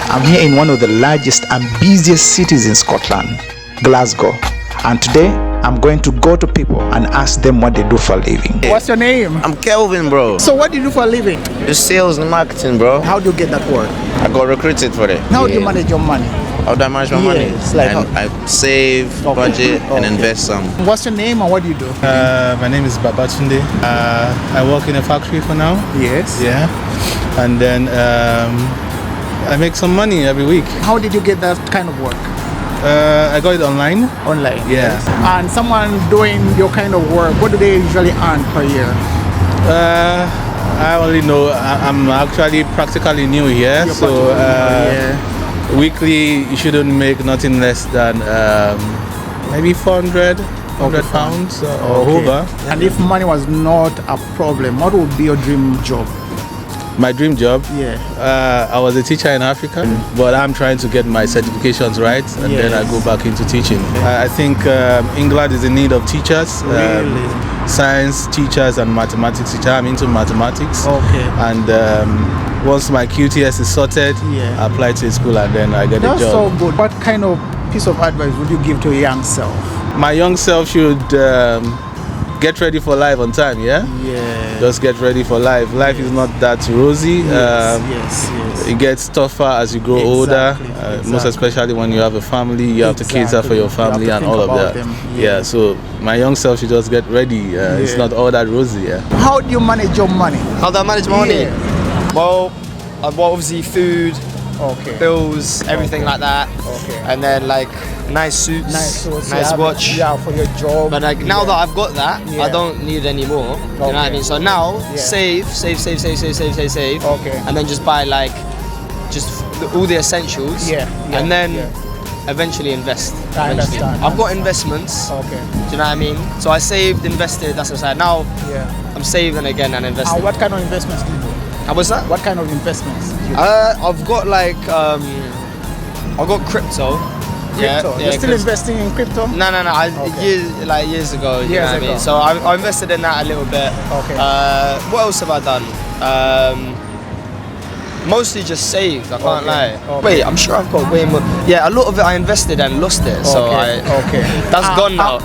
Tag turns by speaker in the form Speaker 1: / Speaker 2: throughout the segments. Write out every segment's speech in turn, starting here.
Speaker 1: I'm here in one of the largest and busiest cities in Scotland, Glasgow. And today, I'm going to go to people and ask them what they do for a living.
Speaker 2: What's your name?
Speaker 3: I'm Kelvin, bro.
Speaker 2: So what do you do for a living?
Speaker 3: Just sales and marketing, bro.
Speaker 2: How do you get that work?
Speaker 3: I got recruited for it.
Speaker 2: How do you manage your money?
Speaker 3: How do I manage my money?
Speaker 2: Yes, like
Speaker 3: I save, budget, and invest some.
Speaker 2: What's your name and what do you do?
Speaker 4: My name is Babatunde. I work in a factory for now.
Speaker 2: Yes.
Speaker 4: Yeah. And then I make some money every week.
Speaker 2: How did you get that kind of work?
Speaker 4: I got it online.
Speaker 2: Online.
Speaker 4: Yeah.
Speaker 2: Yes. And someone doing your kind of work, what do they usually earn per year?
Speaker 4: I only know I'm actually practically new here,
Speaker 2: You're
Speaker 4: so
Speaker 2: practically
Speaker 4: weekly you shouldn't make nothing less than maybe 400 pounds or over.
Speaker 2: And if money was not a problem, what would be your dream job?
Speaker 4: My dream job?
Speaker 2: Yeah.
Speaker 4: I was a teacher in Africa, but I'm trying to get my certifications right, and then I go back into teaching. I think England is in need of teachers.
Speaker 2: Really?
Speaker 4: Science teachers and mathematics teachers. I'm into mathematics.
Speaker 2: Okay.
Speaker 4: And once my QTS is sorted, I apply to a school and then I get a job.
Speaker 2: That's so good. What kind of piece of advice would you give to a young self?
Speaker 4: My young self should get ready for life on time, yeah?
Speaker 2: Yeah.
Speaker 4: Just get ready for life. Life is not that rosy.
Speaker 2: Yes.
Speaker 4: It gets tougher as you grow older, most especially when you have a family. You have to cater for your family and all of that. Yeah, so my young self should just get ready. It's not all that rosy, yeah.
Speaker 2: How do you manage your money?
Speaker 5: How do I manage my money? Well, obviously food, bills, everything like that. And then like nice suits, nice watch.
Speaker 2: Yeah, for your job.
Speaker 5: But like now that I've got that, I don't need any more. You know what I mean? So now save.
Speaker 2: Okay.
Speaker 5: And then just buy like just all the essentials. And then eventually invest.
Speaker 2: I understand.
Speaker 5: I've got investments.
Speaker 2: Okay.
Speaker 5: Do you know what I mean? So I saved, invested, that's what I said. Now I'm saving again and investing.
Speaker 2: And what kind of investments do you do?
Speaker 5: How was that?
Speaker 2: What kind of investments do you do?
Speaker 5: I've got like I've got crypto.
Speaker 2: Crypto? You're still investing in crypto?
Speaker 5: No. Years ago. You know what I mean? So I invested in that a little bit.
Speaker 2: Okay.
Speaker 5: What else have I done? Mostly just saved. I can't lie.
Speaker 2: Okay.
Speaker 5: Wait, I'm sure I've got way more. Yeah, a lot of it I invested and lost it. So that's gone now.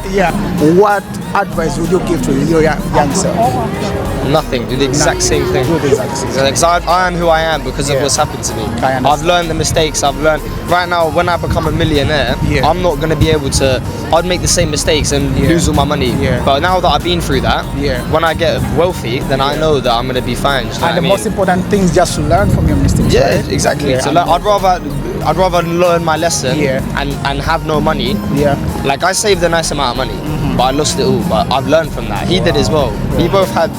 Speaker 2: What advice would you give to your young self?
Speaker 5: Nothing. Do the exact same thing.
Speaker 2: Do the exact same thing.
Speaker 5: Because I am who I am because of what's happened to me. I've learned the mistakes I've learned. Right now, when I become a millionaire, I'm not going to be able to. I'd make the same mistakes and lose all my money. But now that I've been through that, when I get wealthy, then I know that I'm going to be fine.
Speaker 2: And the most important thing is just to learn from your mistakes.
Speaker 5: Yeah,
Speaker 2: right?
Speaker 5: exactly. So like, I'd rather learn my lesson and have no money. Like I saved a nice amount of money, but I lost it all. But I've learned from that. He did as well. We both had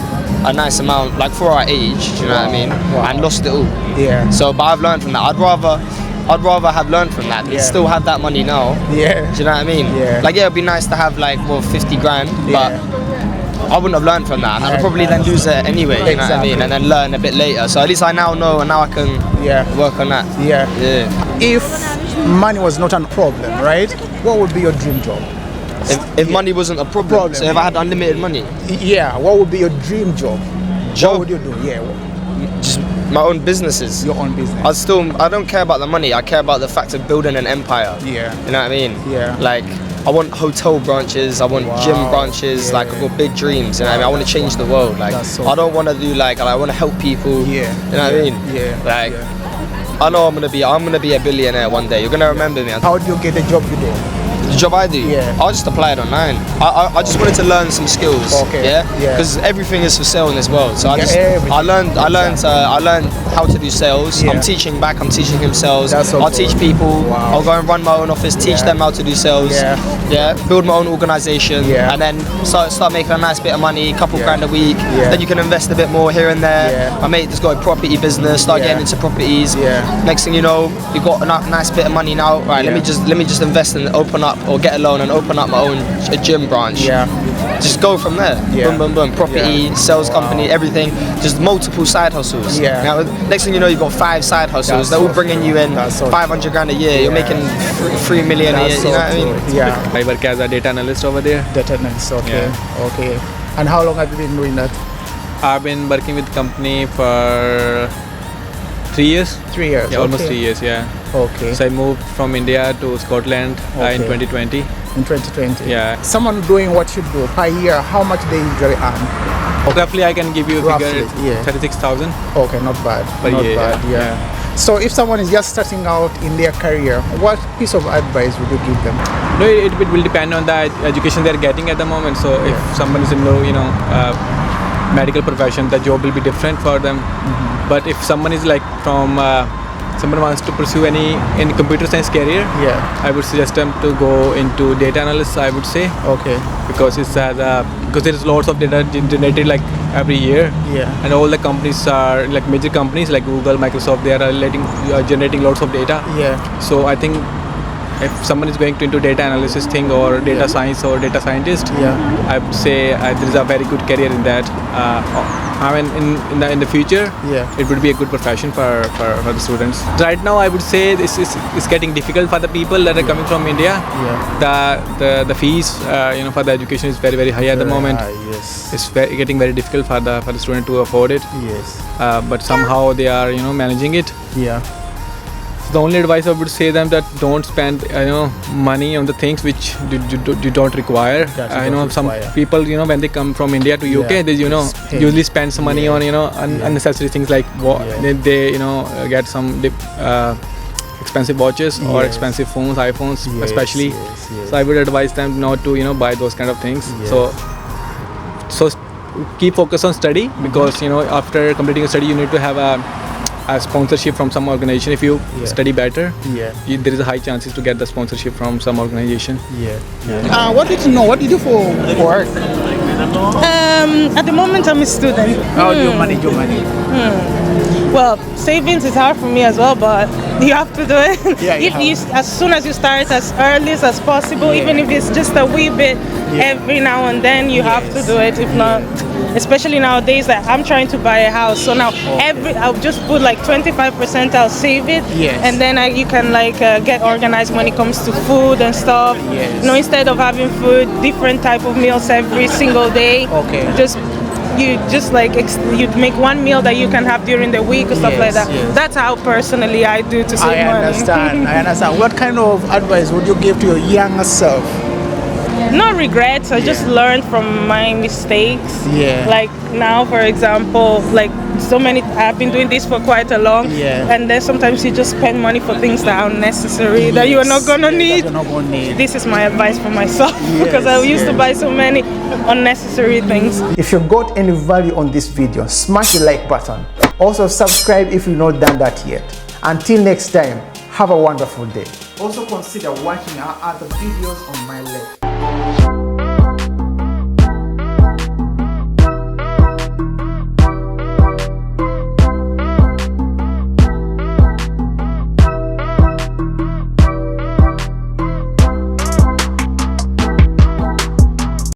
Speaker 5: a nice amount, like for our age, do you know what I mean? And lost it all. So, but I've learned from that. I'd rather have learned from that and still have that money now. Do you know what I mean? Like it'd be nice to have like 50 grand, but I wouldn't have learned from that, and I'd probably then lose it anyway. You know what I mean? And then learn a bit later. So at least I now know, and now I can work on that.
Speaker 2: If money was not a problem, right? What would be your dream job?
Speaker 5: If money wasn't a problem, so if I had unlimited money.
Speaker 2: What would be your dream job? What would you do?
Speaker 5: Just my own businesses.
Speaker 2: Your own business.
Speaker 5: I don't care about the money. I care about the fact of building an empire. You know what I mean? Like I want hotel branches. I want gym branches. Like I've got big dreams. You know what I mean? I want to change the world. Like I don't want to do like I want to help people. You know what I mean? Like I know I'm gonna be a billionaire one day. You're gonna remember me.
Speaker 2: How do you get the job you do?
Speaker 5: The job I do, I just applied online. I just wanted to learn some skills, because everything is for sale in this world. So I learned how to do sales. I'm teaching back. I'm teaching him sales. I'll teach people. I'll go and run my own office, teach them how to do sales. Build my own organization, and then start making a nice bit of money, couple grand a week. Then you can invest a bit more here and there. My mate has got a property business. Start getting into properties. Next thing you know, you've got a nice bit of money now. Right, let me just invest and open up. Or get a loan and open up my own gym branch. Just go from there. Boom, boom, boom. Property, sales company, everything. Just multiple side hustles. Now, next thing you know, you've got 5 side hustles. They're all bringing you in 500 grand a year. You're making 3 million a year. You know what I mean?
Speaker 6: I work as a data analyst over there.
Speaker 2: Data analyst. Okay. And how long have you been doing that?
Speaker 6: I've been working with the company for 3 years.
Speaker 2: 3 years.
Speaker 6: Yeah, almost
Speaker 2: okay.
Speaker 6: 3 years. Yeah.
Speaker 2: Okay.
Speaker 6: So I moved from India to Scotland in 2020.
Speaker 2: In 2020.
Speaker 6: Yeah.
Speaker 2: Someone doing what you do per year, how much they usually earn?
Speaker 6: Roughly, I can give you a
Speaker 2: Roughly,
Speaker 6: figure.
Speaker 2: yeah.
Speaker 6: 36,000.
Speaker 2: Okay, not bad.
Speaker 6: Per
Speaker 2: not
Speaker 6: year,
Speaker 2: bad. Yeah. So if someone is just starting out in their career, what piece of advice would you give them?
Speaker 6: No, it will depend on the education they're getting at the moment. So if someone is in medical profession, the job will be different for them. But if someone is like from someone wants to pursue any computer science career, I would suggest them to go into data analysis. I would say, because it's because there is lots of data generated like every year, and all the companies are like major companies like Google, Microsoft. They are generating lots of data. So I think if someone is going into data analysis thing or data science or data scientist, I would say there is a very good career in that. I mean, in the future, it would be a good profession for the students. Right now, I would say this is getting difficult for the people that are coming from India. The fees, for the education is very high at the moment. It's getting very difficult for the student to afford it. But somehow they are managing it. The only advice I would say them that don't spend money on the things which you don't require. Some people when they come from India to UK, they usually spend some money on unnecessary things like they get some expensive watches or expensive phones, iPhones especially. So I would advise them not to buy those kind of things. So keep focus on study, because after completing a study you need to have a sponsorship from some organization. If you study better, there is a high chances to get the sponsorship from some organization.
Speaker 2: What did you know? What do you do for work?
Speaker 7: At the moment, I'm a student.
Speaker 2: How do you manage your money?
Speaker 7: Well, savings is hard for me as well, but you have to do it. As soon as you start, as early as possible, even if it's just a wee bit, every now and then, you have to do it. If not, especially nowadays, that I'm trying to buy a house, so now I'll just put like 25%. I'll save it, and then you can get organized when it comes to food and stuff. Instead of having different type of meals every single day, you make one meal that you can have during the week or stuff like that. That's how personally I do to save money.
Speaker 2: I understand. What kind of advice would you give to your younger self?
Speaker 7: No regrets. I just learned from my mistakes. Like now, for example, I've been doing this for quite a long, and then sometimes you just spend money for things that are unnecessary, that you are not gonna need. This is my advice for myself, because I used to buy so many unnecessary things.
Speaker 2: If you got any value on this video, smash the like button. Also subscribe if you've not done that yet. Until next time, have a wonderful day. Also consider watching our other videos on my left.